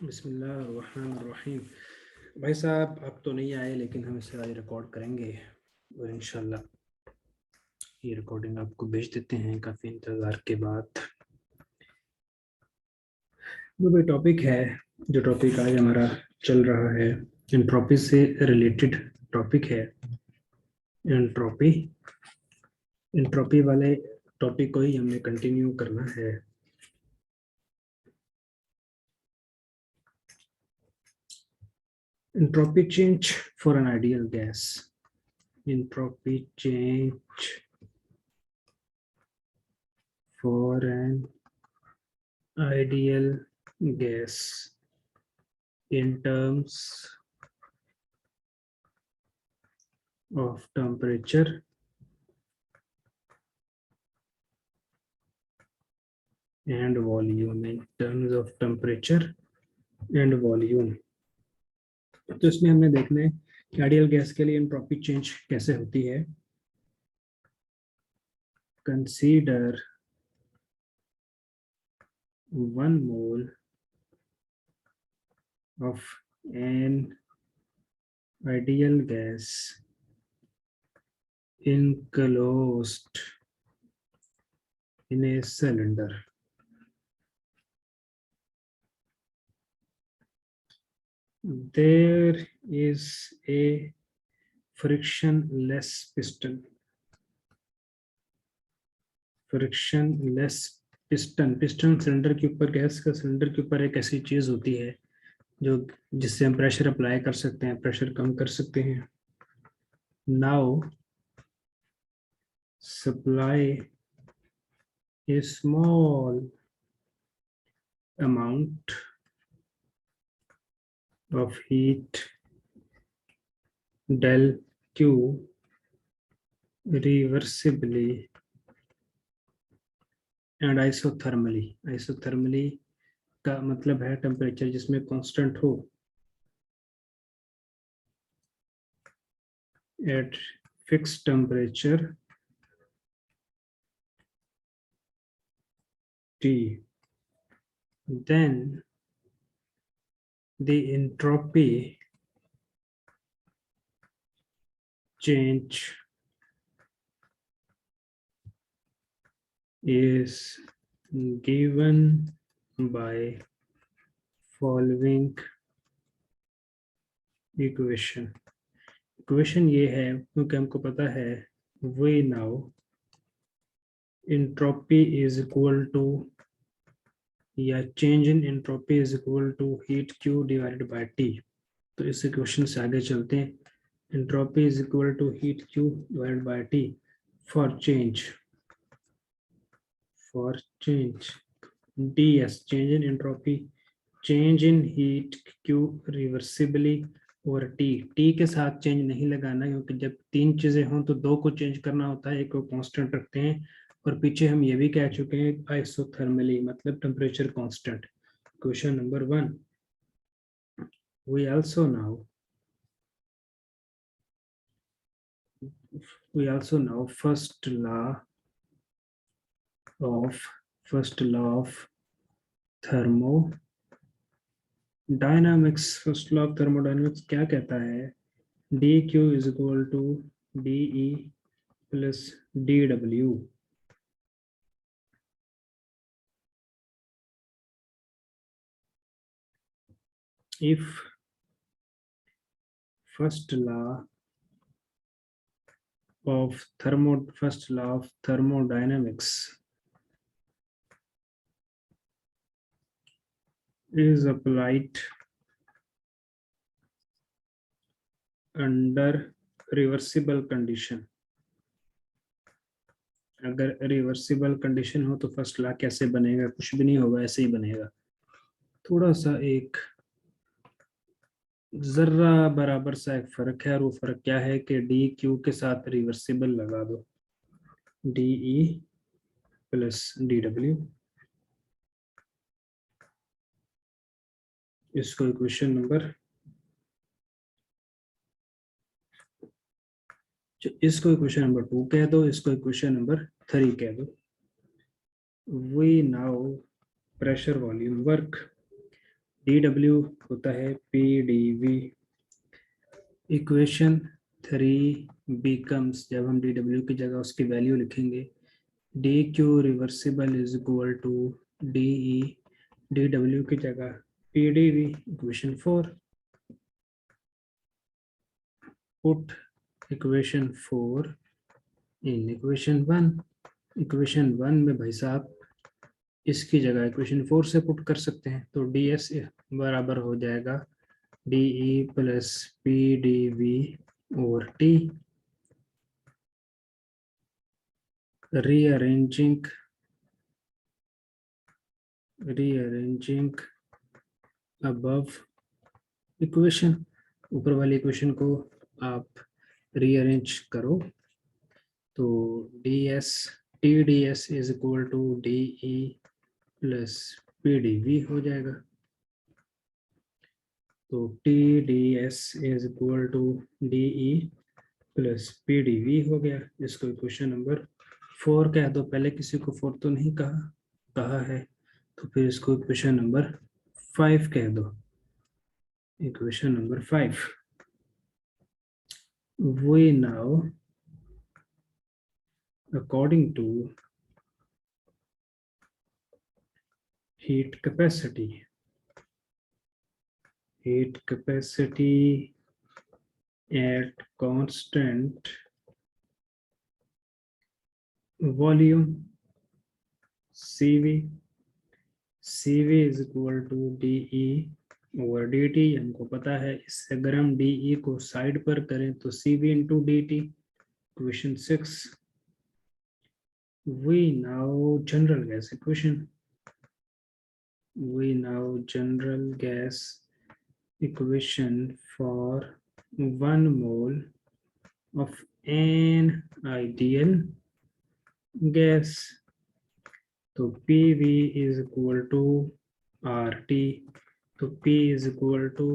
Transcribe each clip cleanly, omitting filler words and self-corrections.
बिस्मिल्लाहिर्रहमानिर्रहीम। भाई साहब आप तो नहीं आए, लेकिन हम इसे आज रिकॉर्ड करेंगे और इंशाल्लाह ये रिकॉर्डिंग आपको भेज देते हैं काफ़ी इंतज़ार के बाद। जो भाई टॉपिक है, जो टॉपिक आज हमारा चल रहा है, एंट्रोपी से रिलेटेड टॉपिक है। एंट्रोपी एंट्रोपी वाले टॉपिक को ही हमने कंटिन्यू करना है। Entropy change for an ideal gas. Entropy change for an ideal gas in terms of temperature and volume। in terms of temperature and volume, तो इसमें हमने देखना है कि आइडियल गैस के लिए एंट्रोपी चेंज कैसे होती है। Consider 1 mole of an ideal gas enclosed in a cylinder। There is a frictionless piston। Frictionless piston piston cylinder के ऊपर, गैस का सिलेंडर के ऊपर एक ऐसी चीज होती है जो जिससे हम प्रेशर अप्लाई कर सकते हैं, प्रेशर कम कर सकते हैं। Now supply a small amount of heat del Q reversibly and isothermally. Isothermally का मतलब है टेम्परेचर जिसमें कांस्टेंट हो at fix temperature T, then the entropy change is given by following equation। Equation ये है क्योंकि हमको पता है we now entropy is equal to या change in entropy is equal to heat Q divided by T। तो इस equation से आगे चलते हैं। entropy is equal to heat Q divided by T for change ds change in entropy, change in heat Q reversibly और T के साथ change नहीं लगाना, क्योंकि जब तीन चीजें हों तो दो को चेंज करना होता है, एक को कांस्टेंट रखते हैं। और पीछे हम ये भी कह चुके हैं आइसोथर्मली मतलब temperature constant. Question number 1, we also know first law of thermodynamics। First law of thermodynamics क्या कहता है? dq is equal to de plus dw। if first law of thermodynamics is applied under reversible condition। अगर reversible condition हो तो first law कैसे बनेगा? कुछ भी नहीं होगा, ऐसे ही बनेगा। थोड़ा सा एक जर्रा बराबर सा एक फर्क है, और वो फर्क क्या है कि डी क्यू के साथ रिवर्सिबल लगा दो, D E plus D W. इसको इक्वेशन नंबर इसको इक्वेशन नंबर 2 कह दो, इसको इक्वेशन नंबर 3 कह दो। We now pressure volume work. dw होता है pdv। इक्वेशन 3 becomes, जब हम dw की जगह उसकी वैल्यू लिखेंगे, dq reversible is equal to de dw की जगह pdv। Equation 4, put equation 4 in equation 1। Equation 1 में भाई साहब इसकी जगह इक्वेशन 4 से पुट कर सकते हैं, तो ds बराबर हो जाएगा de plus pdv over t। Rearranging above equation, ऊपर वाली इक्वेशन को आप रीअरेंज करो तो ds tds is equal to de plus pdv हो जाएगा। तो tds is equal to de plus pdv हो गया। इसको इक्वेशन नंबर 4 कह दो। पहले किसी को 4 तो नहीं कहा है, तो फिर इसको इक्वेशन नंबर 5 कह दो। Equation number 5, we now according to heat capacity at constant volume cv is equal to de over dt। हमको पता है, इससे अगर हम de को साइड पर करें तो cv into dt। Equation 6, we now general gas equation, equation for 1 mole of an ideal gas, तो PV is equal to RT, तो P is equal to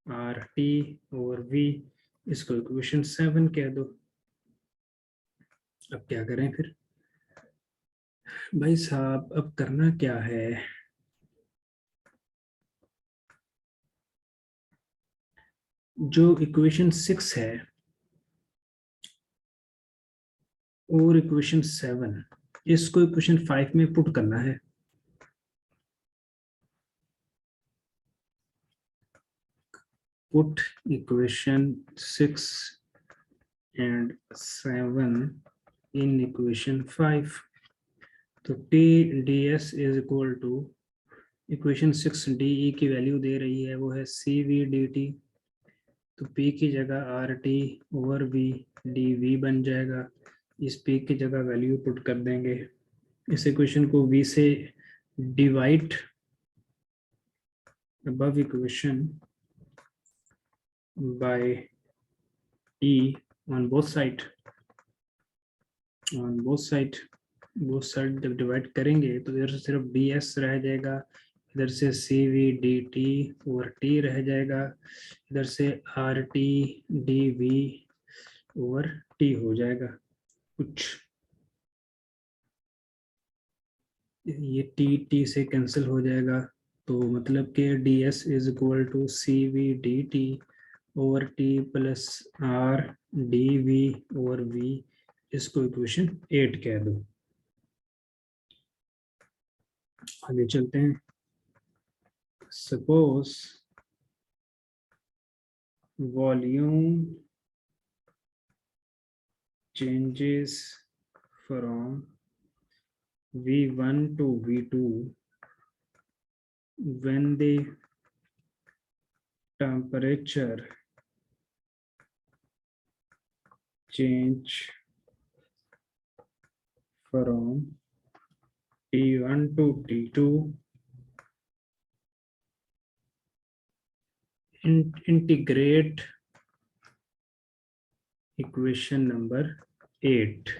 RT over V। इसको इक्वेशन 7 कह दो। अब क्या करें फिर भाई साहब, अब करना क्या है, जो इक्वेशन 6 है और इक्वेशन 7, इसको इक्वेशन 5 में पुट करना है। Put equation 6 and 7 in equation 5, तो T D S is equal to, equation 6 D E की वैल्यू दे रही है, वो है सी वी डी टी, तो P की जगह R T over V D V बन जाएगा। इस P की जगह वैल्यू पुट कर देंगे, इस इक्वेशन को V से divide above equation by E on both side जब डिवाइड करेंगे तो इधर से सिर्फ ds रह जाएगा, इधर से cv dt ओवर t रह जाएगा, इधर से rt dv ओवर t हो जाएगा। कुछ ये t से कैंसिल हो जाएगा, तो मतलब कि ds is equal to cv dt over t plus r dv over v। इसको इक्वेशन 8 कह दो। आगे चलते हैं। Suppose volume changes from V1 to V2 when the temperature change from T1 to T2, integrate equation number 8।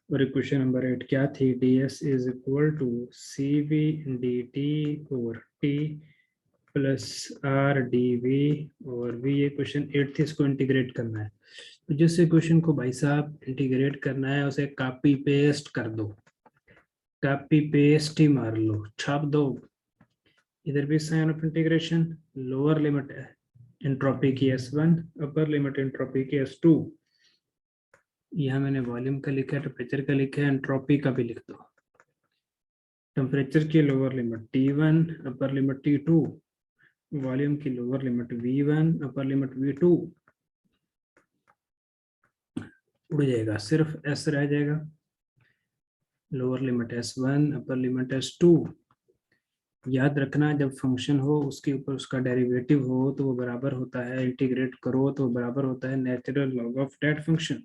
और equation number 8 क्या थी, ds is equal to cv dt over t plus r dv और v। ये question 8 थी, इसको integrate करना है। तो जिस इक्वेशन को भाई साहब इंटीग्रेट करना है उसे कॉपी पेस्ट कर दो, कॉपी पेस्ट ही मार लो, छाप दो। इधर भी sign of integration, lower limit entropy की S1, अपर लिमिट एंट्रोपी की S2। यहाँ मैंने वॉल्यूम का लिखा है, टेम्परेचर का लिखा है, एंट्रोपी का भी लिख दो। टेम्परेचर की lower limit T1, upper limit T2, volume की lower limit V1, upper limit V2। उड़ जाएगा, सिर्फ S रह जाएगा, लोअर लिमिट S1, अपर लिमिट S2। याद रखना जब फंक्शन हो उसके ऊपर उसका डेरिवेटिव हो तो वो बराबर होता है, इंटीग्रेट करो तो बराबर होता है natural log of that function.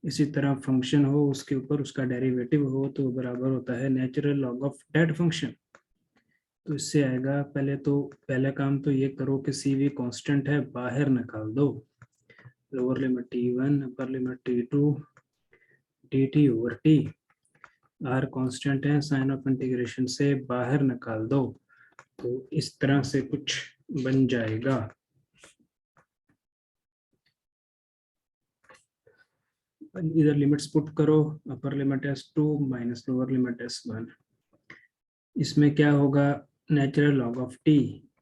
इसी तरह फंक्शन हो उसके ऊपर उसका डेरिवेटिव हो तो बराबर होता है natural log of that function. तो इससे आएगा, पहला काम तो ये करो कि CV कांस्टेंट है बाहर निकाल दो, lower limit T1, upper limit T2, dt over T। R constant है, साइन ऑफ इंटीग्रेशन से बाहर निकाल दो, तो इस तरह से कुछ बन जाएगा। इधर लिमिट्स पुट करो, upper limit S2 minus lower limit S1। इसमें क्या होगा, natural log of T,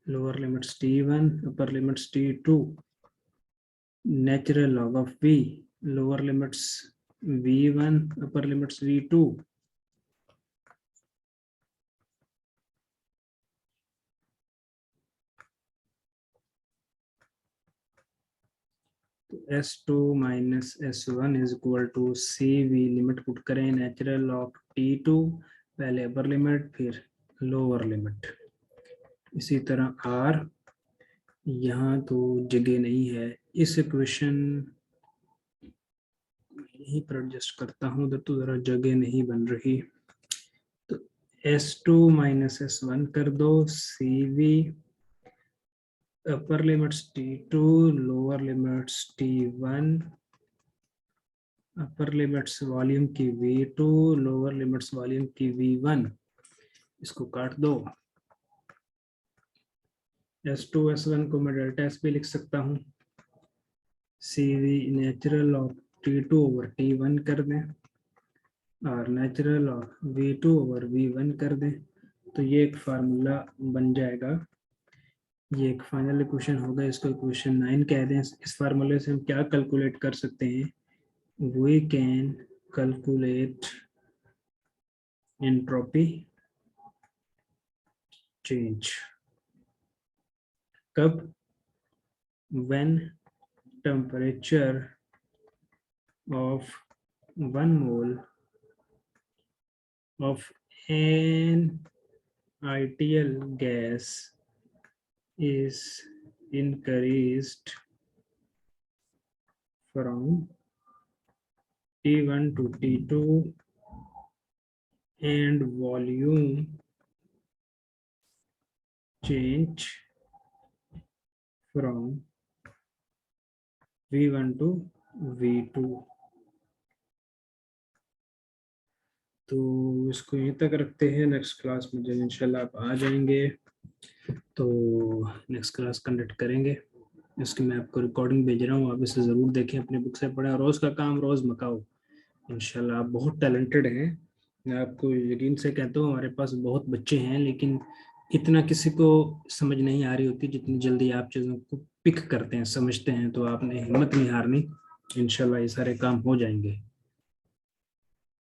lower limits T1, upper limits T2, natural log of V, lower limits V1, upper limits V2। S2 minus S1 is equal to CV, limit put करें, natural log T2, पहले upper limit फिर lower limit. इसी तरह R, यहाँ तो जगह नहीं है, इस इक्वेशन यहीं पर एडजस्ट करता हूँ, उधर तो जरा जगह नहीं बन रही। तो S2 माइनस S1 कर दो, CV, अपर limits T2, lower limits T1, upper limits volume की V2, लोअर लिमिट्स वॉल्यूम की V1। इसको काट दो। S2 S1 को मैं डेल्टा S भी लिख सकता हूँ, CV natural of T2 over T1 कर दें और natural of V2 over V1 कर दें, तो ये एक फार्मूला बन जाएगा। ये एक फाइनल इक्वेशन होगा, इसको इक्वेशन 9 कह दें। इस फार्मूले से हम क्या कैलकुलेट कर सकते हैं, we can calculate entropy change. कब, when temperature of 1 mole of an ideal gas is increased from T1 to T2 and volume change from V1 to V2। तो इसको यहीं तक रखते हैं, नेक्स्ट क्लास में जब इंशाल्लाह आप आ जाएंगे तो नेक्स्ट क्लास कंडक्ट करेंगे। इसकी मैं आपको रिकॉर्डिंग भेज रहा हूँ, आप इसे ज़रूर देखें, अपने बुक से पढ़ें। रोज़ का काम रोज़ मकाओ, इंशाल्लाह आप बहुत टैलेंटेड हैं। मैं आपको यकीन से कहता हूँ, हमारे पास बहुत बच्चे हैं लेकिन इतना किसी को समझ नहीं आ रही होती जितनी जल्दी आप चीज़ों को पिक करते हैं, समझते हैं। तो आपने हिम्मत नहीं हारनी, इंशाल्लाह ये सारे काम हो जाएंगे।